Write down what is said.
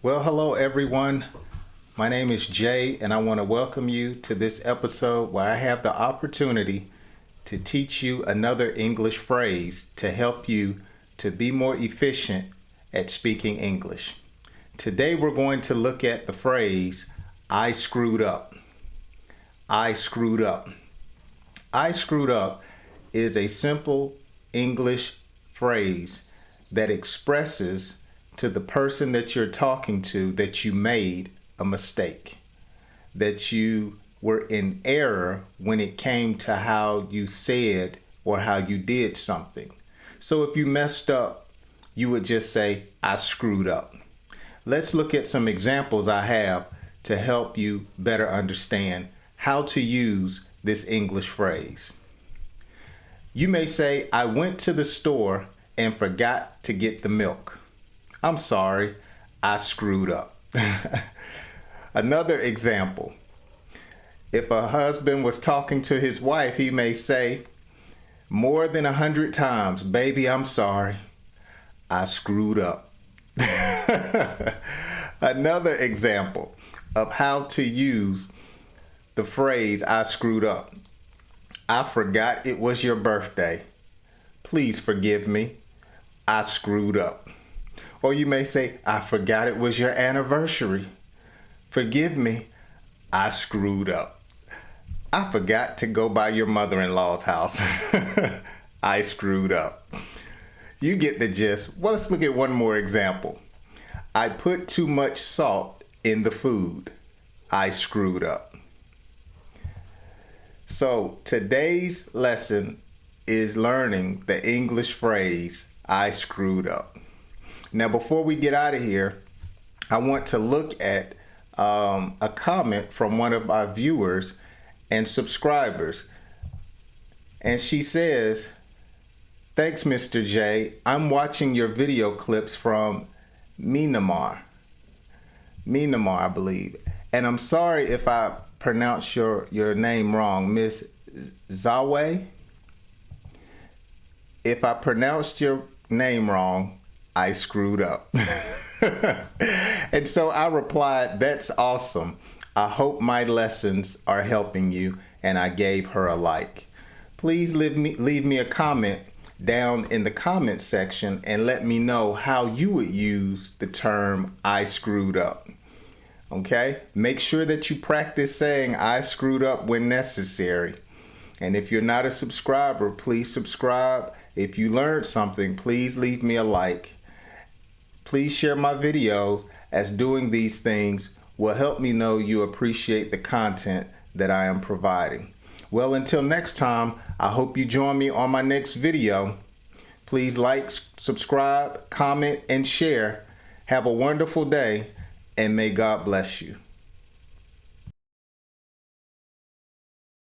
Well, hello everyone. My name is Jay, and I want to welcome you to this episode where I have the opportunity to teach you another English phrase to help you to be more efficient at speaking English. Today we're going to look at the phrase, I screwed up. I screwed up. I screwed up is a simple English phrase that expresses to the person that you're talking to that you made a mistake, that you were in error when it came to how you said or how you did something. So if you messed up, you would just say, I screwed up. Let's look at some examples I have to help you better understand how to use this English phrase. You may say, I went to the store and forgot to get the milk. I'm sorry, I screwed up. Another example, if a husband was talking to his wife, he may say more than 100 times, baby, I'm sorry, I screwed up. Another example of how to use the phrase, I screwed up. I forgot it was your birthday. Please forgive me. I screwed up. Or you may say, I forgot it was your anniversary. Forgive me, I screwed up. I forgot to go by your mother-in-law's house. I screwed up. You get the gist. Well, let's look at one more example. I put too much salt in the food. I screwed up. So today's lesson is learning the English phrase, I screwed up. Now, before we get out of here, I want to look at a comment from one of our viewers and subscribers. And she says, thanks, Mr. J. I'm watching your video clips from Myanmar, I believe. And I'm sorry if I pronounce your name wrong, Miss Zawe. If I pronounced your name wrong, I screwed up. And so I replied, that's awesome. I hope my lessons are helping you, and I gave her a like. Please leave me a comment down in the comment section and let me know how you would use the term I screwed up. Okay? Make sure that you practice saying I screwed up when necessary. And if you're not a subscriber, please subscribe. If you learned something, please leave me a like. Please share my videos, as doing these things will help me know you appreciate the content that I am providing. Well, until next time, I hope you join me on my next video. Please like, subscribe, comment, and share. Have a wonderful day, and may God bless you.